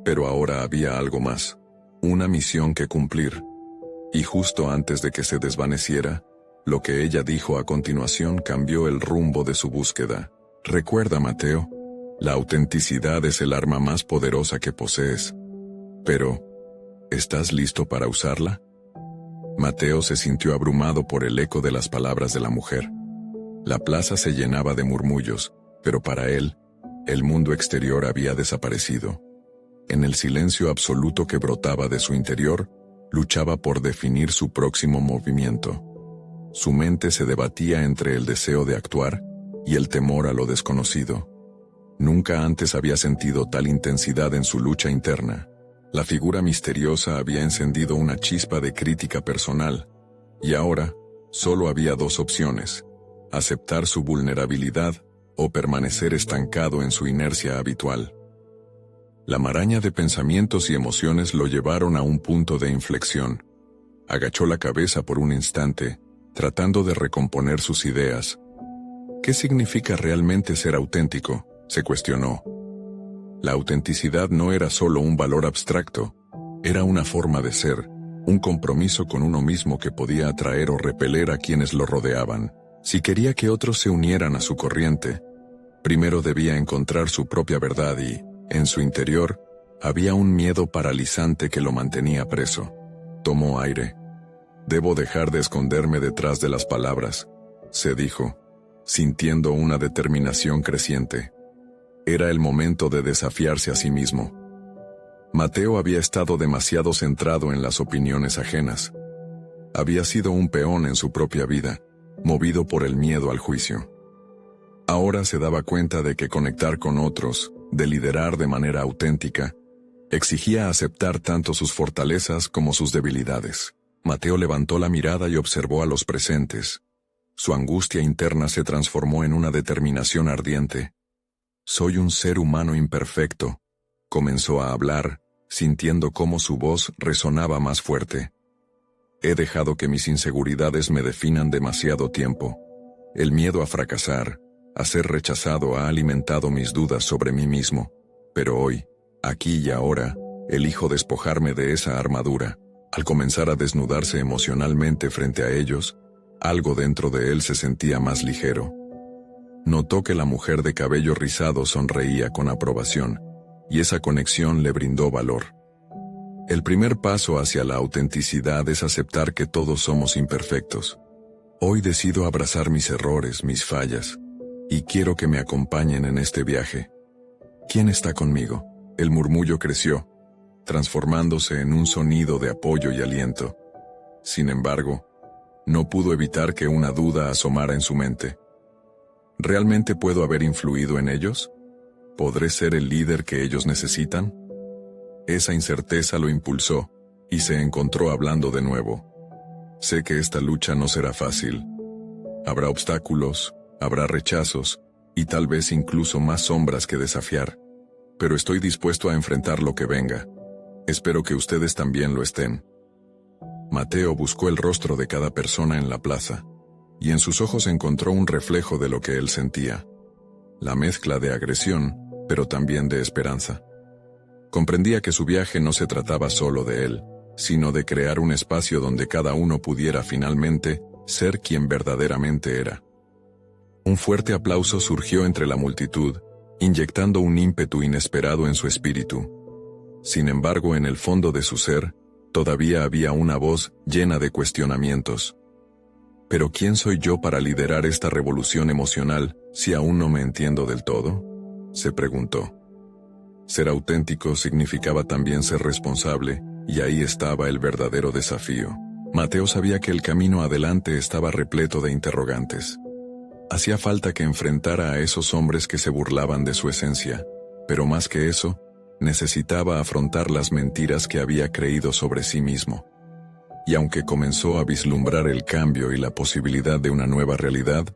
[SPEAKER 1] pero ahora había algo más, una misión que cumplir. Y justo antes de que se desvaneciera, lo que ella dijo a continuación cambió el rumbo de su búsqueda. Recuerda, Mateo, la autenticidad es el arma más poderosa que posees. Pero, ¿estás listo para usarla? Mateo se sintió abrumado por el eco de las palabras de la mujer. La plaza se llenaba de murmullos, pero para él, el mundo exterior había desaparecido. En el silencio absoluto que brotaba de su interior, luchaba por definir su próximo movimiento. Su mente se debatía entre el deseo de actuar y el temor a lo desconocido. Nunca antes había sentido tal intensidad en su lucha interna. La figura misteriosa había encendido una chispa de crítica personal, y ahora, solo había dos opciones: aceptar su vulnerabilidad o permanecer estancado en su inercia habitual. La maraña de pensamientos y emociones lo llevaron a un punto de inflexión. Agachó la cabeza por un instante, tratando de recomponer sus ideas. ¿Qué significa realmente ser auténtico?, se cuestionó. La autenticidad no era solo un valor abstracto, era una forma de ser, un compromiso con uno mismo que podía atraer o repeler a quienes lo rodeaban. Si quería que otros se unieran a su corriente, primero debía encontrar su propia verdad y, en su interior, había un miedo paralizante que lo mantenía preso. Tomó aire. Debo dejar de esconderme detrás de las palabras, se dijo, sintiendo una determinación creciente. Era el momento de desafiarse a sí mismo. Mateo había estado demasiado centrado en las opiniones ajenas. Había sido un peón en su propia vida, movido por el miedo al juicio. Ahora se daba cuenta de que conectar con otros, de liderar de manera auténtica, exigía aceptar tanto sus fortalezas como sus debilidades. Mateo levantó la mirada y observó a los presentes. Su angustia interna se transformó en una determinación ardiente. «Soy un ser humano imperfecto», comenzó a hablar, sintiendo cómo su voz resonaba más fuerte. «He dejado que mis inseguridades me definan demasiado tiempo. El miedo a fracasar, a ser rechazado ha alimentado mis dudas sobre mí mismo. Pero hoy, aquí y ahora, elijo despojarme de esa armadura». Al comenzar a desnudarse emocionalmente frente a ellos, algo dentro de él se sentía más ligero. Notó que la mujer de cabello rizado sonreía con aprobación, y esa conexión le brindó valor. El primer paso hacia la autenticidad es aceptar que todos somos imperfectos. Hoy decido abrazar mis errores, mis fallas, y quiero que me acompañen en este viaje. ¿Quién está conmigo? El murmullo creció, transformándose en un sonido de apoyo y aliento. Sin embargo, no pudo evitar que una duda asomara en su mente. ¿Realmente puedo haber influido en ellos? ¿Podré ser el líder que ellos necesitan? Esa incerteza lo impulsó, y se encontró hablando de nuevo. Sé que esta lucha no será fácil. Habrá obstáculos, Habrá rechazos, y tal vez incluso más sombras que desafiar. Pero estoy dispuesto a enfrentar lo que venga. Espero que ustedes también lo estén. Mateo buscó el rostro de cada persona en la plaza, y en sus ojos encontró un reflejo de lo que él sentía. La mezcla de agresión, pero también de esperanza. Comprendía que su viaje no se trataba solo de él, sino de crear un espacio donde cada uno pudiera finalmente ser quien verdaderamente era. Un fuerte aplauso surgió entre la multitud, inyectando un ímpetu inesperado en su espíritu. Sin embargo, en el fondo de su ser, todavía había una voz llena de cuestionamientos. ¿Pero quién soy yo para liderar esta revolución emocional si aún no me entiendo del todo?, se preguntó. Ser auténtico significaba también ser responsable, y ahí estaba el verdadero desafío. Mateo sabía que el camino adelante estaba repleto de interrogantes. Hacía falta que enfrentara a esos hombres que se burlaban de su esencia, pero más que eso, necesitaba afrontar las mentiras que había creído sobre sí mismo. Y aunque comenzó a vislumbrar el cambio y la posibilidad de una nueva realidad,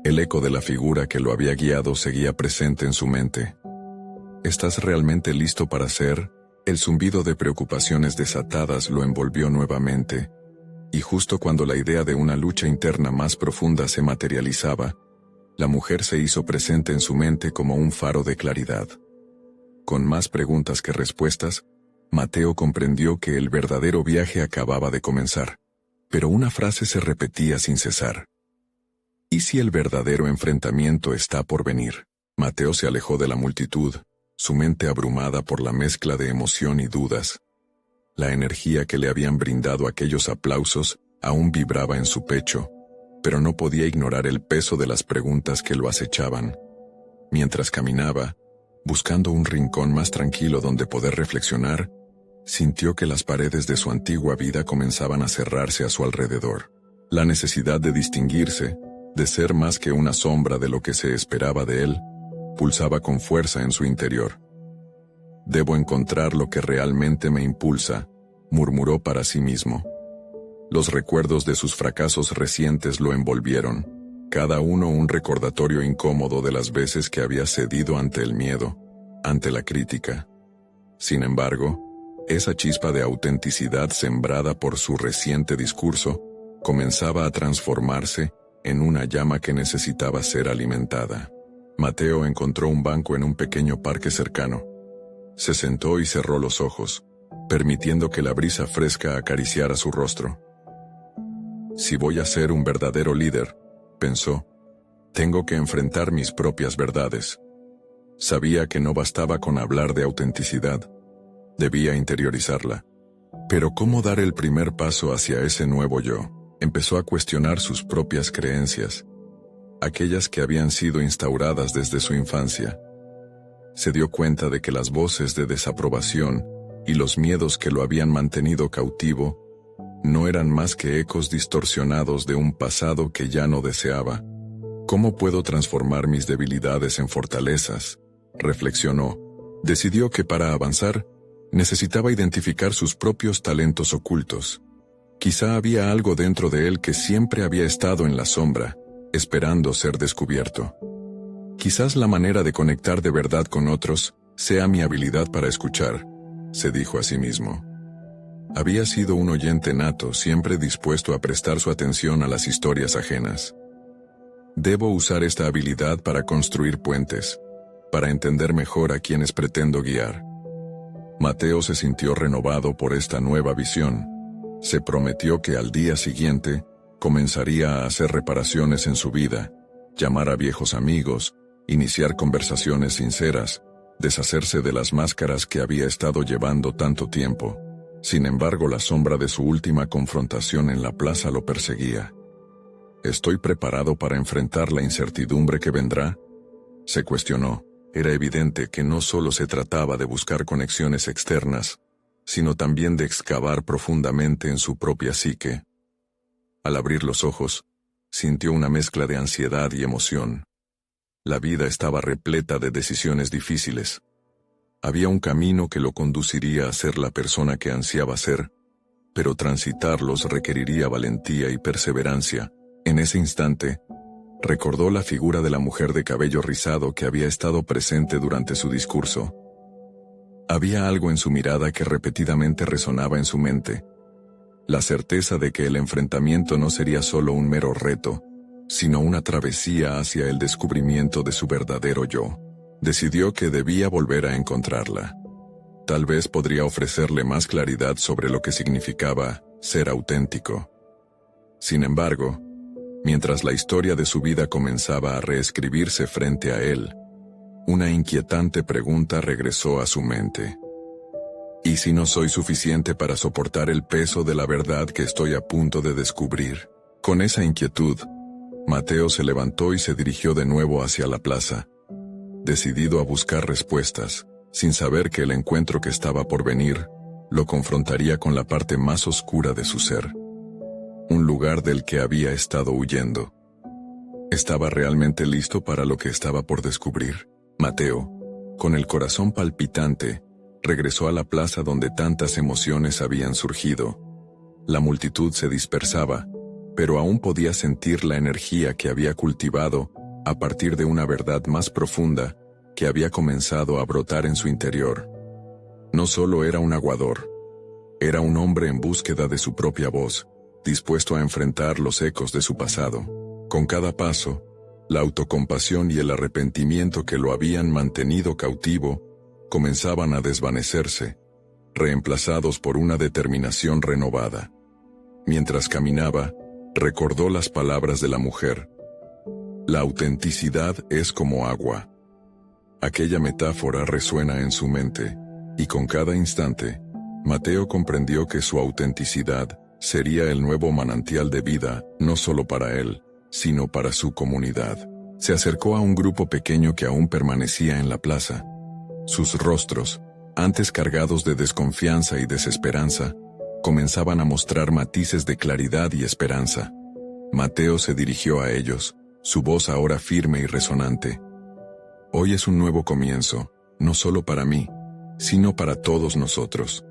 [SPEAKER 1] el eco de la figura que lo había guiado seguía presente en su mente. ¿Estás realmente listo para ser? El zumbido de preocupaciones desatadas lo envolvió nuevamente, y justo cuando la idea de una lucha interna más profunda se materializaba, la mujer se hizo presente en su mente como un faro de claridad. Con más preguntas que respuestas, Mateo comprendió que el verdadero viaje acababa de comenzar, pero una frase se repetía sin cesar. ¿Y si el verdadero enfrentamiento está por venir? Mateo se alejó de la multitud, su mente abrumada por la mezcla de emoción y dudas. La energía que le habían brindado aquellos aplausos aún vibraba en su pecho, pero no podía ignorar el peso de las preguntas que lo acechaban. Mientras caminaba, buscando un rincón más tranquilo donde poder reflexionar, sintió que las paredes de su antigua vida comenzaban a cerrarse a su alrededor. La necesidad de distinguirse, de ser más que una sombra de lo que se esperaba de él, pulsaba con fuerza en su interior. «Debo encontrar lo que realmente me impulsa», murmuró para sí mismo. Los recuerdos de sus fracasos recientes lo envolvieron, cada uno un recordatorio incómodo de las veces que había cedido ante el miedo, ante la crítica. Sin embargo, esa chispa de autenticidad sembrada por su reciente discurso comenzaba a transformarse en una llama que necesitaba ser alimentada. Mateo encontró un banco en un pequeño parque cercano. Se sentó y cerró los ojos, permitiendo que la brisa fresca acariciara su rostro. Si voy a ser un verdadero líder, pensó, tengo que enfrentar mis propias verdades. Sabía que no bastaba con hablar de autenticidad, debía interiorizarla. Pero ¿cómo dar el primer paso hacia ese nuevo yo? Empezó a cuestionar sus propias creencias, aquellas que habían sido instauradas desde su infancia. Se dio cuenta de que las voces de desaprobación y los miedos que lo habían mantenido cautivo no eran más que ecos distorsionados de un pasado que ya no deseaba. ¿Cómo puedo transformar mis debilidades en fortalezas?, reflexionó. Decidió que para avanzar, necesitaba identificar sus propios talentos ocultos. Quizá había algo dentro de él que siempre había estado en la sombra, esperando ser descubierto. Quizás la manera de conectar de verdad con otros sea mi habilidad para escuchar, se dijo a sí mismo. Había sido un oyente nato, siempre dispuesto a prestar su atención a las historias ajenas. Debo usar esta habilidad para construir puentes, para entender mejor a quienes pretendo guiar. Mateo se sintió renovado por esta nueva visión. Se prometió que al día siguiente comenzaría a hacer reparaciones en su vida, llamar a viejos amigos, iniciar conversaciones sinceras, deshacerse de las máscaras que había estado llevando tanto tiempo. Sin embargo, la sombra de su última confrontación en la plaza lo perseguía. ¿Estoy preparado para enfrentar la incertidumbre que vendrá?, se cuestionó. Era evidente que no solo se trataba de buscar conexiones externas, sino también de excavar profundamente en su propia psique. Al abrir los ojos, sintió una mezcla de ansiedad y emoción. La vida estaba repleta de decisiones difíciles. Había un camino que lo conduciría a ser la persona que ansiaba ser, pero transitarlos requeriría valentía y perseverancia. En ese instante, Recordó la figura de la mujer de cabello rizado que había estado presente durante su discurso. Había algo en su mirada que repetidamente resonaba en su mente. La certeza de que el enfrentamiento no sería solo un mero reto, sino una travesía hacia el descubrimiento de su verdadero yo. Decidió que debía volver a encontrarla. Tal vez podría ofrecerle más claridad sobre lo que significaba ser auténtico. Sin embargo, mientras la historia de su vida comenzaba a reescribirse frente a él, una inquietante pregunta regresó a su mente. ¿Y si no soy suficiente para soportar el peso de la verdad que estoy a punto de descubrir? Con esa inquietud, Mateo se levantó y se dirigió de nuevo hacia la plaza, decidido a buscar respuestas, sin saber que el encuentro que estaba por venir lo confrontaría con la parte más oscura de su ser. Un lugar del que había estado huyendo. ¿Estaba realmente listo para lo que estaba por descubrir? Mateo, con el corazón palpitante, regresó a la plaza donde tantas emociones habían surgido. La multitud se dispersaba, pero aún podía sentir la energía que había cultivado a partir de una verdad más profunda que había comenzado a brotar en su interior. No solo era un aguador, era un hombre en búsqueda de su propia voz, dispuesto a enfrentar los ecos de su pasado. Con cada paso, la autocompasión y el arrepentimiento que lo habían mantenido cautivo comenzaban a desvanecerse, reemplazados por una determinación renovada. Mientras caminaba, recordó las palabras de la mujer. La autenticidad es como agua. Aquella metáfora resuena en su mente, y con cada instante, Mateo comprendió que su autenticidad sería el nuevo manantial de vida, no solo para él, sino para su comunidad. Se acercó a un grupo pequeño que aún permanecía en la plaza. Sus rostros, antes cargados de desconfianza y desesperanza, comenzaban a mostrar matices de claridad y esperanza. Mateo se dirigió a ellos, su voz ahora firme y resonante. Hoy es un nuevo comienzo, no solo para mí, sino para todos nosotros.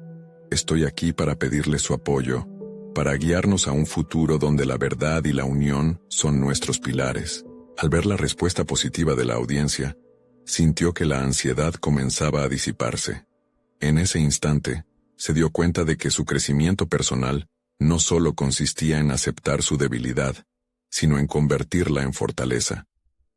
[SPEAKER 1] Estoy aquí para pedirles su apoyo, para guiarnos a un futuro donde la verdad y la unión son nuestros pilares. Al ver la respuesta positiva de la audiencia, sintió que la ansiedad comenzaba a disiparse. En ese instante, se dio cuenta de que su crecimiento personal no solo consistía en aceptar su debilidad, sino en convertirla en fortaleza.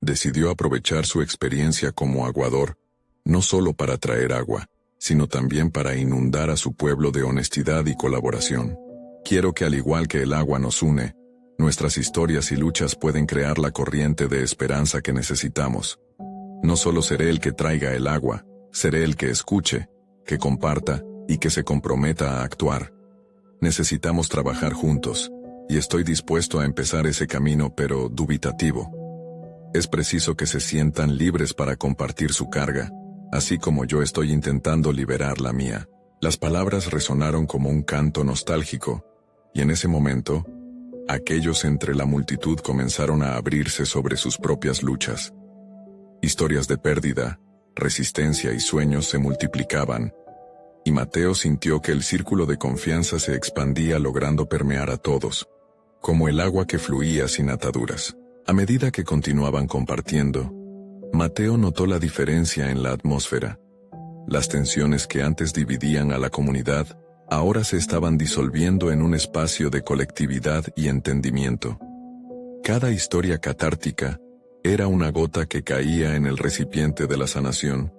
[SPEAKER 1] Decidió aprovechar su experiencia como aguador, no solo para traer agua, sino también para inundar a su pueblo de honestidad y colaboración. Quiero que al igual que el agua nos une, nuestras historias y luchas pueden crear la corriente de esperanza que necesitamos. No solo seré el que traiga el agua, seré el que escuche, que comparta y que se comprometa a actuar. Necesitamos trabajar juntos, y estoy dispuesto a empezar ese camino, pero dubitativo. Es preciso que se sientan libres para compartir su carga, así como yo estoy intentando liberar la mía. Las palabras resonaron como un canto nostálgico, y en ese momento, aquellos entre la multitud comenzaron a abrirse sobre sus propias luchas. Historias de pérdida, resistencia y sueños se multiplicaban, y Mateo sintió que el círculo de confianza se expandía logrando permear a todos, como el agua que fluía sin ataduras. A medida que continuaban compartiendo, Mateo notó la diferencia en la atmósfera. Las tensiones que antes dividían a la comunidad, ahora se estaban disolviendo en un espacio de colectividad y entendimiento. Cada historia catártica era una gota que caía en el recipiente de la sanación,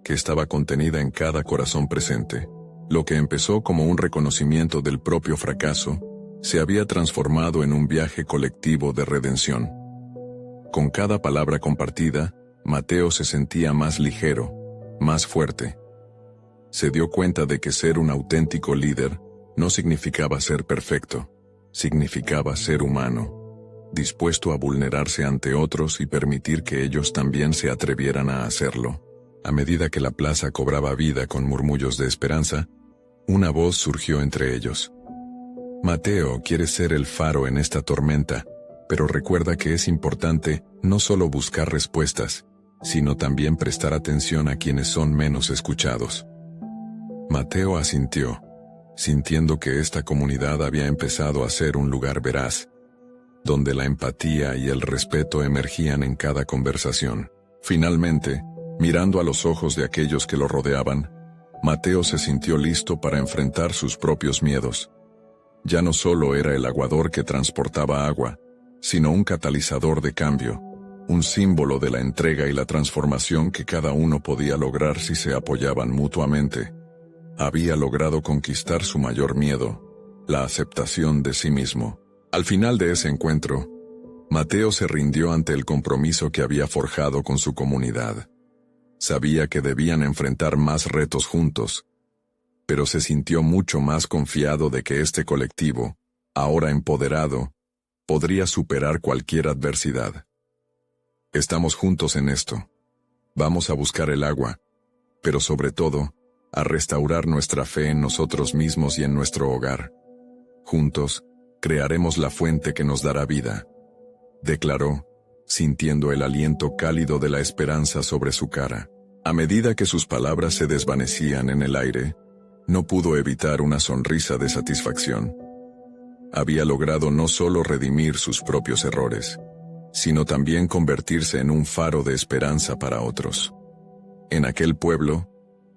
[SPEAKER 1] que estaba contenida en cada corazón presente. Lo que empezó como un reconocimiento del propio fracaso, se había transformado en un viaje colectivo de redención. Con cada palabra compartida, Mateo se sentía más ligero, más fuerte. Se dio cuenta de que ser un auténtico líder no significaba ser perfecto, significaba ser humano, dispuesto a vulnerarse ante otros y permitir que ellos también se atrevieran a hacerlo. A medida que la plaza cobraba vida con murmullos de esperanza, una voz surgió entre ellos. Mateo quiere ser el faro en esta tormenta, pero recuerda que es importante no solo buscar respuestas, sino también prestar atención a quienes son menos escuchados. Mateo asintió, sintiendo que esta comunidad había empezado a ser un lugar veraz. donde la empatía y el respeto emergían en cada conversación. Finalmente, mirando a los ojos de aquellos que lo rodeaban, Mateo se sintió listo para enfrentar sus propios miedos. Ya no solo era el aguador que transportaba agua, sino un catalizador de cambio, un símbolo de la entrega y la transformación que cada uno podía lograr si se apoyaban mutuamente. Había logrado conquistar su mayor miedo, la aceptación de sí mismo. Al final de ese encuentro, Mateo se rindió ante el compromiso que había forjado con su comunidad. Sabía que debían enfrentar más retos juntos, pero se sintió mucho más confiado de que este colectivo, ahora empoderado, podría superar cualquier adversidad. Estamos juntos en esto. Vamos a buscar el agua, pero sobre todo, a restaurar nuestra fe en nosotros mismos y en nuestro hogar. Juntos, crearemos la fuente que nos dará vida, declaró, sintiendo el aliento cálido de la esperanza sobre su cara. A medida que sus palabras se desvanecían en el aire, no pudo evitar una sonrisa de satisfacción. Había logrado no solo redimir sus propios errores, sino también convertirse en un faro de esperanza para otros. En aquel pueblo,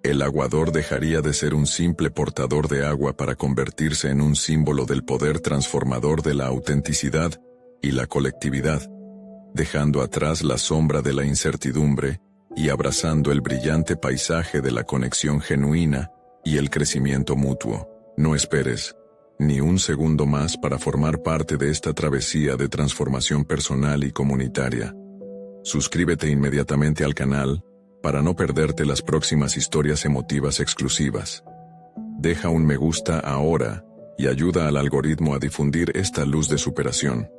[SPEAKER 1] el aguador dejaría de ser un simple portador de agua para convertirse en un símbolo del poder transformador de la autenticidad y la colectividad, dejando atrás la sombra de la incertidumbre y abrazando el brillante paisaje de la conexión genuina y el crecimiento mutuo. No esperes ni un segundo más para formar parte de esta travesía de transformación personal y comunitaria. Suscríbete inmediatamente al canal para no perderte las próximas historias emotivas exclusivas. Deja un me gusta ahora y ayuda al algoritmo a difundir esta luz de superación.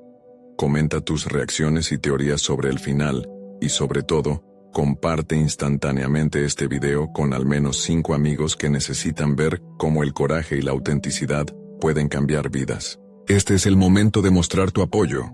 [SPEAKER 1] Comenta tus reacciones y teorías sobre el final, y sobre todo, comparte instantáneamente este video con al menos 5 amigos que necesitan ver cómo el coraje y la autenticidad pueden cambiar vidas. Este es el momento de mostrar tu apoyo.